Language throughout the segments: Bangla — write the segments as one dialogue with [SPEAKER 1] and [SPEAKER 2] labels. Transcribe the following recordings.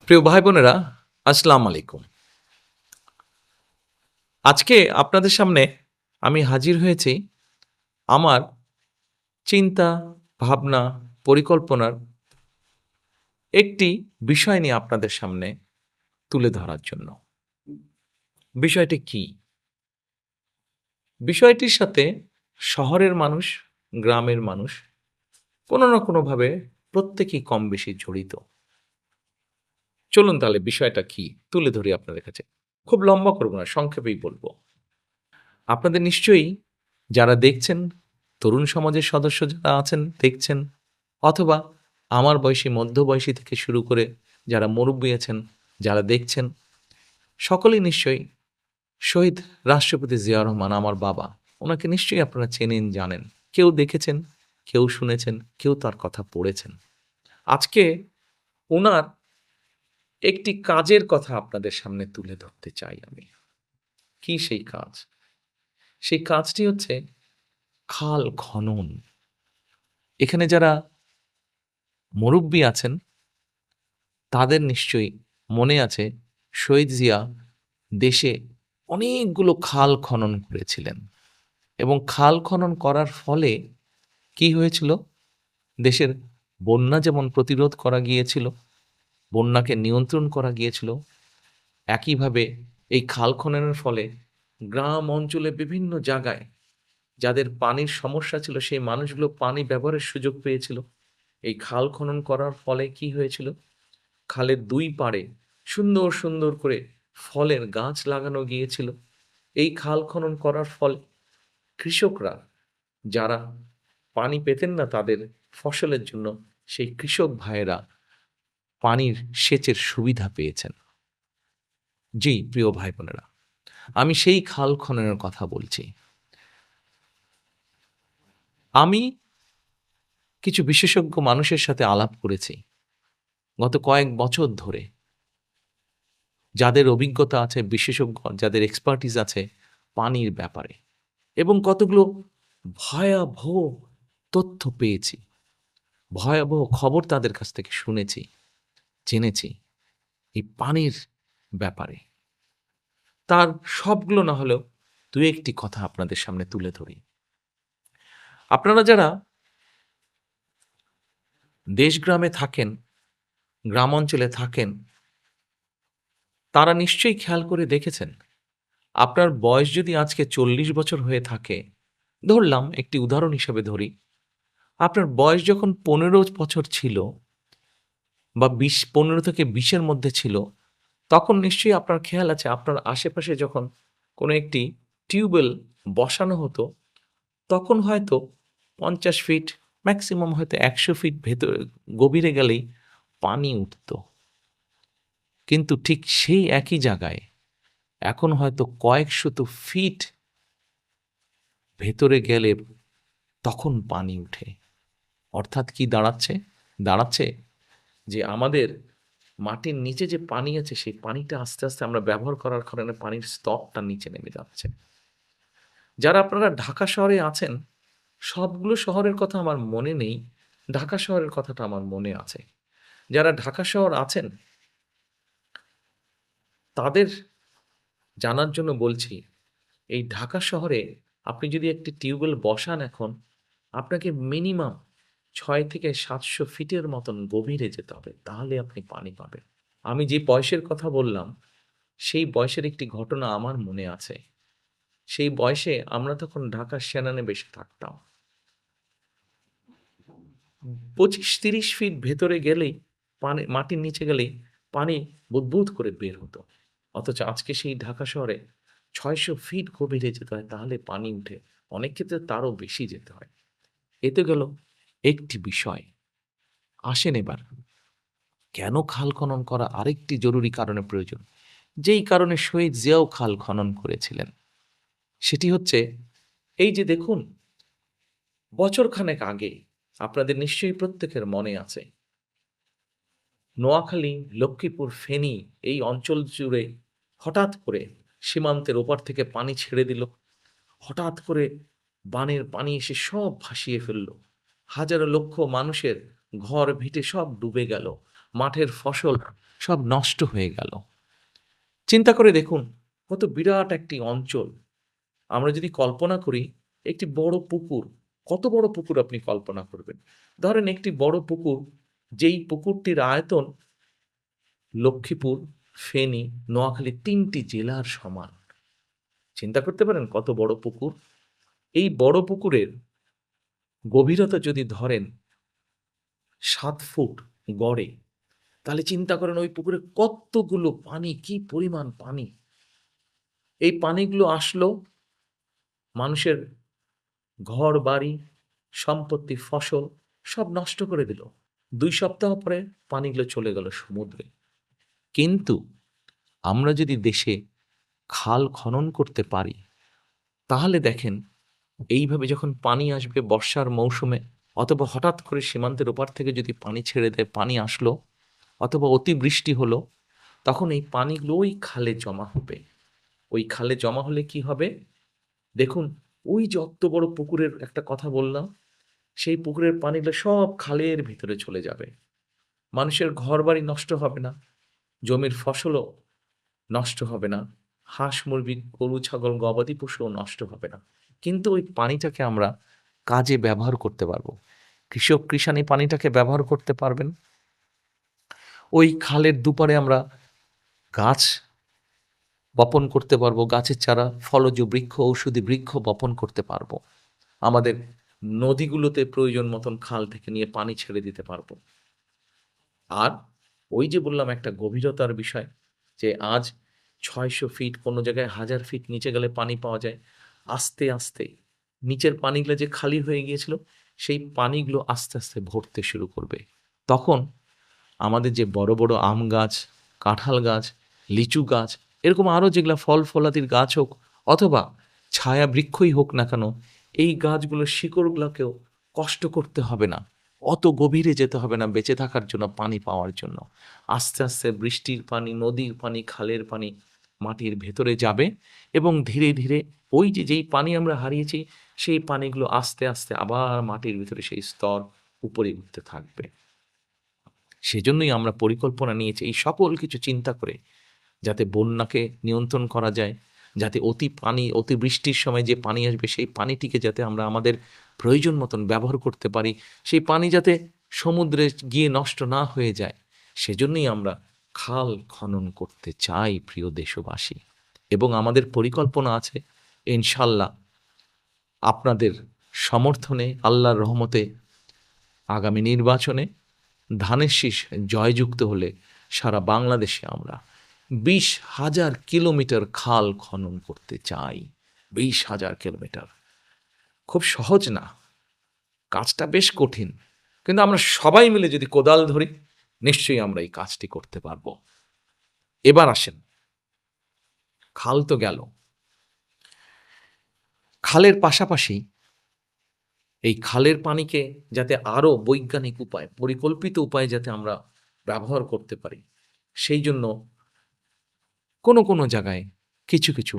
[SPEAKER 1] প্রিয় ভাই বোনেরা, আসসালামু আলাইকুম। আজকে আপনাদের সামনে আমি হাজির হয়েছি আমার চিন্তা, ভাবনা, পরিকল্পনার একটি বিষয় নিয়ে আপনাদের সামনে তুলে ধরার জন্য। বিষয়টি কি? বিষয়টির সাথে শহরের মানুষ, গ্রামের মানুষ কোনো না কোনোভাবে প্রত্যেকেই কম বেশি জড়িত। চলুন তাহলে বিষয়টা কি তুলে ধরি আপনাদের কাছে। খুব লম্বা করব না, সংক্ষেপেই বলব। আপনাদের নিশ্চয়ই যারা দেখছেন, তরুণ সমাজের সদস্য যারা আছেন দেখছেন, অথবা আমার বয়সী, মধ্যবয়সী থেকে শুরু করে যারা মুরব্বী আছেন, যারা দেখছেন, সকলেই নিশ্চয়ই শহীদ রাষ্ট্রপতি জিয়া রহমান আমার বাবা, ওনাকে নিশ্চয়ই আপনারা চেনেন, জানেন। কেউ দেখেছেন, কেউ শুনেছেন, কেউ তার কথা পড়েছেন। আজকে উনার একটি কাজের কথা আপনাদের সামনে তুলে ধরতে চাই আমি। কি সেই কাজ? সেই কাজটি হচ্ছে খাল খনন। এখানে যারা মুরুব্বি আছেন তাদের নিশ্চয়ই মনে আছে শহীদ জিয়া দেশে অনেকগুলো খাল খনন করেছিলেন এবং খাল খনন করার ফলে কি হয়েছিল? দেশের বন্যা যেমন প্রতিরোধ করা গিয়েছিল, বন্যাকে নিয়ন্ত্রণ করা গিয়েছিল, একইভাবে এই খাল খননের ফলে গ্রাম অঞ্চলে বিভিন্ন জায়গায় যাদের পানির সমস্যা ছিল সেই মানুষগুলো পানি ব্যবহারের সুযোগ পেয়েছিল। এই খাল খনন করার ফলে কি হয়েছিল? খালের দুই পাড়ে সুন্দর সুন্দর করে ফলের গাছ লাগানো গিয়েছিল। এই খাল খনন করার ফলে কৃষকরা যারা পানি পেতেন না তাদের ফসলের জন্য, সেই কৃষক ভাইয়েরা পানির সেচের সুবিধা পেয়েছেন। জি প্রিয় ভাই বোনেরা, আমি সেই খাল খননের কথা বলছি। আমি কিছু বিশেষজ্ঞ মানুষের সাথে আলাপ করেছি গত কয়েক বছর ধরে, যাদের অভিজ্ঞতা আছে, বিশেষজ্ঞ যাদের এক্সপার্টিস আছে পানির ব্যাপারে, এবং কতগুলো ভয়াবহ তথ্য পেয়েছি, ভয়াবহ খবর তাদের কাছ থেকে শুনেছি, জেনেছি এই পানির ব্যাপারে। তার সবগুলো না হলেও দু একটি কথা আপনাদের সামনে তুলে ধরি। আপনারা যারা দেশগ্রামে থাকেন, গ্রাম অঞ্চলে থাকেন, তারা নিশ্চয়ই খেয়াল করে দেখেছেন, আপনার বয়স যদি আজকে 40 বছর হয়ে থাকে, ধরলাম একটি উদাহরণ হিসেবে ধরি, আপনার বয়স যখন 15 বছর ছিল বা 15 থেকে 20-এর মধ্যে ছিল, তখন নিশ্চয়ই আপনার খেয়াল আছে আপনার আশেপাশে যখন কোনো একটি টিউবওয়েল বসানো হতো, তখন হয়তো 50 ফিট, ম্যাক্সিমাম হয়তো 100 ফিট ভেতরে গভীরে গেলেই পানি উঠত। কিন্তু ঠিক সেই একই জায়গায় এখন হয়তো কয়েক শত ফিট ভেতরে গেলে তখন পানি উঠে। অর্থাৎ কি দাঁড়াচ্ছে? দাঁড়াচ্ছে যে আমাদের মাটির নিচে যে পানি আছে সেই পানিটা আস্তে আস্তে আমরা ব্যবহার করার কারণে পানির স্তরটা নিচে নেমে যাচ্ছে। যারা আপনারা ঢাকা শহরে আছেন, সবগুলো শহরের কথা আমার মনে নেই, ঢাকা শহরের কথাটা আমার মনে আছে। যারা ঢাকা শহর আছেন তাদের জানার জন্য বলছি, এই ঢাকা শহরে আপনি যদি একটি টিউবওয়েল বসান এখন, আপনাকে মিনিমাম ৬ থেকে ৭০০ ফিটের মতন গভীরে যেতে হবে, তাহলে আপনি পানি পাবেন। আমি যে বয়সের কথা বললাম, সেই বয়সের একটি ঘটনা আমার মনে আছে। সেই বয়সে আমরা তখন ঢাকার সেনানিবাসে থাকতাম। ২৫-৩০ ফিট ভেতরে গেলেই পানি, মাটির নিচে গেলেই পানি বুদবুদ করে বের হতো। অথচ আজকে সেই ঢাকা শহরে ৬০০ ফিট গভীরে যেতে হয়, তাহলে পানি উঠে। অনেক ক্ষেত্রে তারও বেশি যেতে হয়। এ তো গেল একটি বিষয়। আসেন এবার, কেন খাল খনন করা আরেকটি জরুরি কারণে প্রয়োজন? যেই কারণে শহীদ জিয়াও খাল খনন করেছিলেন। সেটি হচ্ছে এই যে দেখুন, বছরখানেক আগে আপনাদের নিশ্চয়ই প্রত্যেকের মনে আছে, নোয়াখালী, লক্ষ্মীপুর, ফেনী এই অঞ্চল জুড়ে হঠাৎ করে সীমান্তের ওপার থেকে পানি ছেড়ে দিল। হঠাৎ করে বানের পানি এসে সব ভাসিয়ে ফেলল। হাজারো লক্ষ মানুষের ঘর ভিটে সব ডুবে গেল। মাঠের ফসল সব নষ্ট হয়ে গেল। চিন্তা করে দেখুন কত বিরাট একটি অঞ্চল। আমরা যদি কল্পনা করি একটি বড় পুকুর, কত বড় পুকুর আপনি কল্পনা করবেন? ধরেন একটি বড় পুকুর, যেই পুকুরটির আয়তন লক্ষ্মীপুর, ফেনী, নোয়াখালী ৩টি জেলার সমান। চিন্তা করতে পারেন কত বড় পুকুর? এই বড় পুকুরের গভীরতা যদি ধরেন ৭ ফুট গড়ে, তাহলে চিন্তা করেন ওই পুকুরে কতগুলো পানি, কি পরিমাণ পানি! এই পানিগুলো আসলো মানুষের ঘর-বাড়ি, সম্পত্তি, ফসল সব নষ্ট করে দিল। ২ সপ্তাহ পরে পানিগুলো চলে গেল সমুদ্রে। কিন্তু আমরা যদি দেশে খাল খনন করতে পারি, তাহলে দেখেন এইভাবে যখন পানি আসবে বর্ষার মৌসুমে, অথবা হঠাৎ করে সীমান্তের ওপার থেকে যদি পানি ছেড়ে দেয়, পানি আসলো অথবা অতিবৃষ্টি হলো, তখন এই পানিগুলো ওই খালে জমা হবে। ওই খালে জমা হলে কি হবে? দেখুন, ওই যে অত বড় পুকুরের একটা কথা বললাম, সেই পুকুরের পানিগুলো সব খালের ভিতরে চলে যাবে। মানুষের ঘরবাড়ি নষ্ট হবে না, জমির ফসলও নষ্ট হবে না, হাঁস মুরগি, গরু ছাগল, গবাদি পশুও নষ্ট হবে না। কিন্তু ওই পানিটাকে আমরা কাজে ব্যবহার করতে পারবো। কৃষাণ এই পানিটাকে ব্যবহার করতে পারবেন। ওই খালের দুপারে আমরা গাছ বপন করতে পারবো, গাছের চারা, ফলজ বৃক্ষ, ঔষধি বৃক্ষ বপন করতে পারবো। আমাদের নদীগুলোতে প্রয়োজন মতন খাল থেকে নিয়ে পানি ছেড়ে দিতে পারবো। আর ওই যে বললাম একটা গভীরতার বিষয়, যে আজ ৬০০ ফিট, কোনো জায়গায় ১০০০ ফিট নিচে গেলে পানি পাওয়া যায়। আস্তে আস্তে নিচের পানিগুলো যে খালি হয়ে গিয়েছিল, সেই পানিগুলো আস্তে আস্তে ভরতে শুরু করবে। তখন আমাদের যে বড় বড় আম গাছ, কাঁঠাল গাছ, লিচু গাছ, এরকম আরও যেগুলো ফল ফলাদির গাছ হোক অথবা ছায়া বৃক্ষই হোক না কেন, এই গাছগুলোর শিকড়গুলোকেও কষ্ট করতে হবে না, অত গভীরে যেতে হবে না বেঁচে থাকার জন্য, পানি পাওয়ার জন্য। আস্তে আস্তে বৃষ্টির পানি, নদীর পানি, খালের পানি মাটির ভেতরে যাবে এবং ধীরে ধীরে ওই যে যেই পানি আমরা হারিয়েছি, সেই পানিগুলো আস্তে আস্তে আবার মাটির ভিতরে সেই স্তর উপরে উঠতে থাকবে। সেজন্যই আমরা পরিকল্পনা নিয়েছি এই সকল কিছু চিন্তা করে, যাতে বন্যাকে নিয়ন্ত্রণ করা যায়, যাতে অতিবৃষ্টির সময় যে পানি আসবে সেই পানিটিকে যাতে আমরা আমাদের প্রয়োজন মতন ব্যবহার করতে পারি, সেই পানি যাতে সমুদ্রে গিয়ে নষ্ট না হয়ে যায়, সেজন্যই আমরা খাল খনন করতে চাই প্রিয় দেশবাসী। এবং আমাদের পরিকল্পনা আছে ইনশাল্লাহ আপনাদের সমর্থনে, আল্লাহর রহমতে আগামী নির্বাচনে ধানের শীষ জয়যুক্ত হলে সারা বাংলাদেশে আমরা ২০,০০০ কিলোমিটার খাল খনন করতে চাই। ২০,০০০ কিলোমিটার খুব সহজ না, কাজটা বেশ কঠিন, কিন্তু আমরা সবাই মিলে যদি কোদাল ধরি, নিশ্চয়ই আমরা এই কাজটি করতে পারবো। এবার আসেন, খাল তো গেল, খালের পাশাপাশি এই খালের পানিকে যাতে আরও বৈজ্ঞানিক উপায়, পরিকল্পিত উপায়ে যাতে আমরা ব্যবহার করতে পারি, সেই জন্য কোনো কোনো জায়গায় কিছু কিছু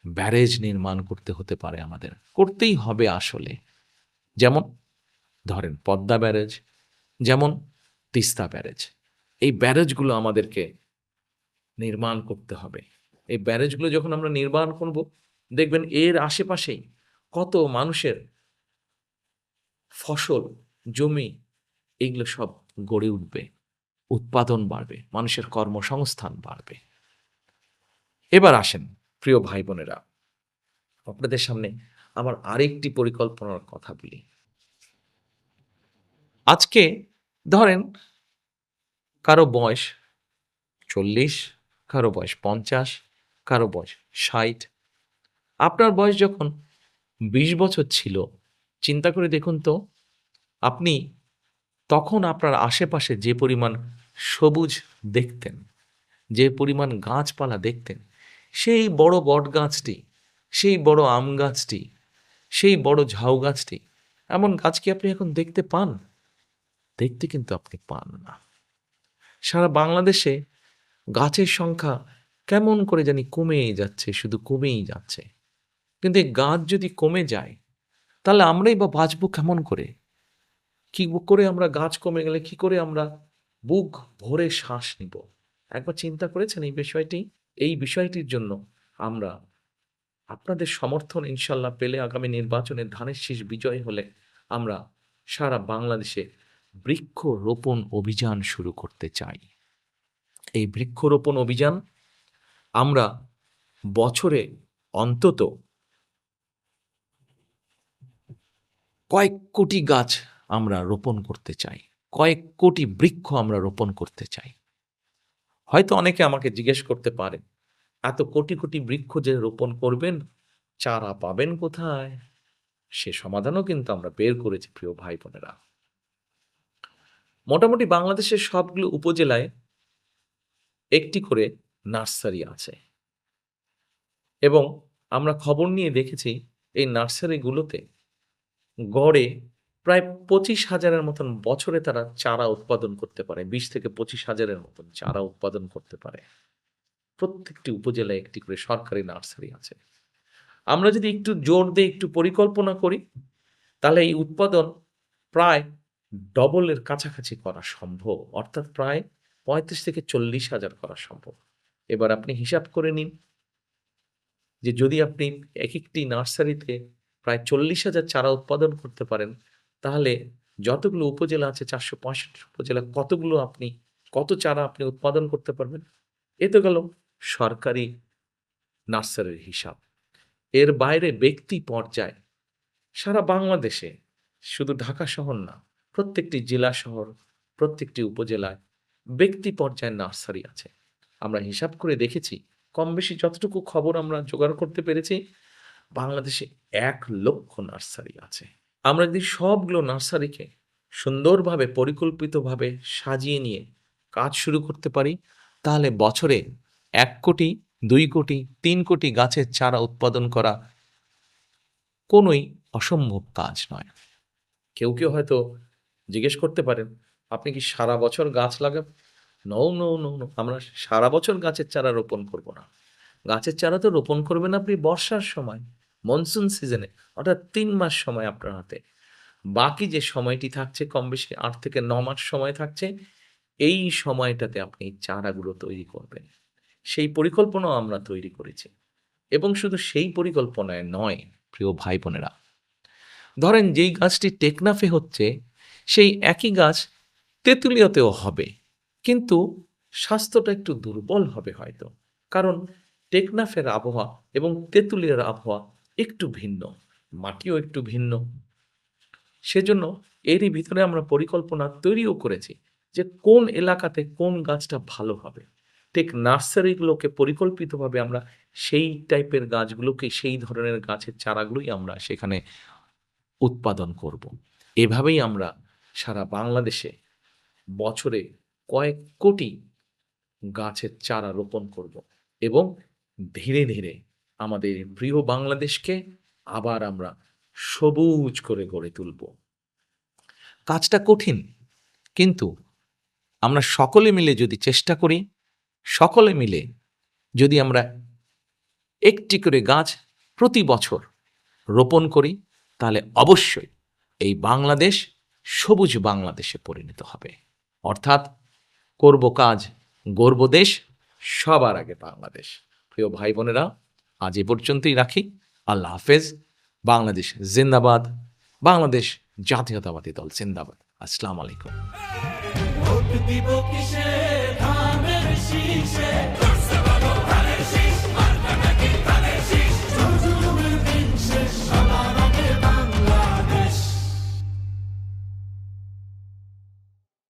[SPEAKER 1] ব্যারেজ নির্মাণ করতে হতে পারে, আমাদের করতেই হবে আসলে। যেমন ধরেন পদ্মা ব্যারেজ, যেমন তিস্তা ব্যারেজ। এই ব্যারেজগুলো আমাদেরকে নির্মাণ করতে হবে। এই ব্যারেজগুলো যখন আমরা নির্মাণ করব, দেখবেন এর আশেপাশেই কত মানুষের ফসল, জমি, এগুলো সব গড়ে উঠবে, উৎপাদন বাড়বে, মানুষের কর্মসংস্থান বাড়বে। এবার আসেন প্রিয় ভাই বোনেরা, আপনাদের সামনে আমার আরেকটি পরিকল্পনার কথা বলি। আজকে ধরেন কারো বয়স ৪০, কারো বয়স ৫০, কারো বয়স ৬০। আপনার বয়স যখন ২০ বছর ছিল, চিন্তা করে দেখুন তো, আপনি তখন আপনার আশেপাশে যে পরিমাণ সবুজ দেখতেন, যে পরিমাণ গাছপালা দেখতেন, সেই বড় বট গাছটি, সেই বড় আম গাছটি, সেই বড় ঝাউ গাছটি, এমন গাছ কি আপনি এখন দেখতে পান? দেখতে কিন্তু আপনি পান না। সারা বাংলাদেশে গাছের সংখ্যা কেমন করে জানি কমেই যাচ্ছে, শুধু কমেই যাচ্ছে। কিন্তু এই গাছ যদি কমে যায়, তাহলে আমরাই বা বাঁচবো কেমন করে? কি করে আমরা, গাছ কমে গেলে কি করে আমরা বুক ভরে শ্বাস নিব। একবার চিন্তা করেছেন এই বিষয়টির জন্য আমরা আপনাদের সমর্থন ইনশাল্লাহ পেলে আগামী নির্বাচনে ধানের শীষ বিজয় হলে আমরা সারা বাংলাদেশে বৃক্ষরোপণ অভিযান শুরু করতে চাই। এই বৃক্ষরোপণ অভিযান আমরা বছরে অন্তত কয়েক কোটি গাছ আমরা রোপণ করতে চাই, কয়েক কোটি বৃক্ষ আমরা রোপণ করতে চাই। হয়তো অনেকে আমাকে জিজ্ঞেস করতে পারেন, এত কোটি কোটি বৃক্ষ যে রোপণ করবেন, চারা পাবেন কোথায়? সে সমাধানও কিন্তু আমরা বের করেছি প্রিয় ভাই বোনেরা। মোটামুটি বাংলাদেশের সবগুলো উপজেলায় একটি করে নার্সারি আছে এবং আমরা খবর নিয়ে দেখেছি এই নার্সারিগুলোতে গড়ে প্রায় 25,000-এর মতন বছরে তারা চারা উৎপাদন করতে পারে। 20 থেকে 25,000-এর মতন চারা উৎপাদন করতে পারে। প্রত্যেকটি উপজেলায় একটি করে সরকারি নার্সারি আছে। আমরা যদি একটু জোর দিয়ে একটু পরিকল্পনা করি, তাহলে এই উৎপাদন প্রায় ডবলের কাছাকাছি করা সম্ভব, অর্থাৎ প্রায় 35 থেকে 40,000 করা সম্ভব। এবার আপনি হিসাব করে নিন যে যদি আপনি এক একটি নার্সারিতে প্রায় 40,000 চারা উৎপাদন করতে পারেন, তাহলে যতগুলো উপজেলা আছে 465 উপজেলা, কত চারা আপনি উৎপাদন করতে পারবেন? এ তো গেল সরকারি নার্সারির হিসাব। এর বাইরে ব্যক্তি পর্যায়ে সারা বাংলাদেশে, শুধু ঢাকা শহর না, প্রত্যেকটি জেলা শহর, প্রত্যেকটি উপজেলায় ব্যক্তি পর্যায়ে নার্সারি আছে। আমরা হিসাব করে দেখেছি, কম বেশি যতটুকু খবর আমরা জোগাড় করতে পেরেছি, বাংলাদেশে 1 লক্ষ নার্সারি আছে। আমরা যদি সবগুলো নার্সারিকে সুন্দরভাবে পরিকল্পিতভাবে সাজিয়ে নিয়ে কাজ শুরু করতে পারি, তাহলে বছরে 1 কোটি, 2 কোটি, 3 কোটি গাছের চারা উৎপাদন করা কোনোই অসম্ভব কাজ নয়। কেউ হয়তো জিজ্ঞেস করতে পারেন, আপনি কি সারা বছর গাছ লাগাবেন? নো, আমরা সারা বছর গাছের চারা রোপণ করব না। গাছের চারা তো রোপণ করবেন আপনি বর্ষার সময়, মনসুন সিজনে, অর্থাৎ 3 মাস সময় আপনার হাতে। বাকি যে সময়টি থাকছে, কম বেশি 8 থেকে 9 মাস সময় থাকছে, এই সময়টাতে আপনি চারাগুলো তৈরি করবেন। সেই পরিকল্পনাও আমরা তৈরি করেছি। এবং শুধু সেই পরিকল্পনায় নয় প্রিয় ভাই বোনেরা, ধরেন যেই গাছটি টেকনাফে হচ্ছে, সেই একই গাছ তেঁতুলিয়াতেও হবে, কিন্তু স্বাস্থ্যটা একটু দুর্বল হবে হয়তো, কারণ টেকনাফের আবহাওয়া এবং তেঁতুলিয়ার আবহাওয়া একটু ভিন্ন, মাটিও একটু ভিন্ন। সেজন্য এরই ভিতরে আমরা পরিকল্পনা তৈরিও করেছি যে কোন এলাকাতে কোন গাছটা ভালো হবে। ঠিক নার্সারিগুলোকে পরিকল্পিতভাবে আমরা সেই টাইপের গাছগুলোকে, সেই ধরনের গাছের চারাগুলোই আমরা সেখানে উৎপাদন করব। এভাবেই আমরা সারা বাংলাদেশে বছরে কয়েক কোটি গাছের চারা রোপণ করব এবং ধীরে ধীরে আমাদের প্রিয় বাংলাদেশকে আবার আমরা সবুজ করে গড়ে তুলব। কাজটা কঠিন, কিন্তু আমরা সকলে মিলে যদি চেষ্টা করি, সকলে মিলে যদি আমরা একটি করে গাছ প্রতি বছর রোপণ করি, তাহলে অবশ্যই এই বাংলাদেশ সবুজ বাংলাদেশে পরিণত হবে। অর্থাৎ করব কাজ, গর্ব দেশ, সবার আগে বাংলাদেশ। প্রিয় ভাই বোনেরা, আজ এ পর্যন্তই রাখি। আল্লাহ হাফেজ। বাংলাদেশ জিন্দাবাদ, বাংলাদেশ জাতীয়তাবাদী দল জিন্দাবাদ। আসসালামু আলাইকুম।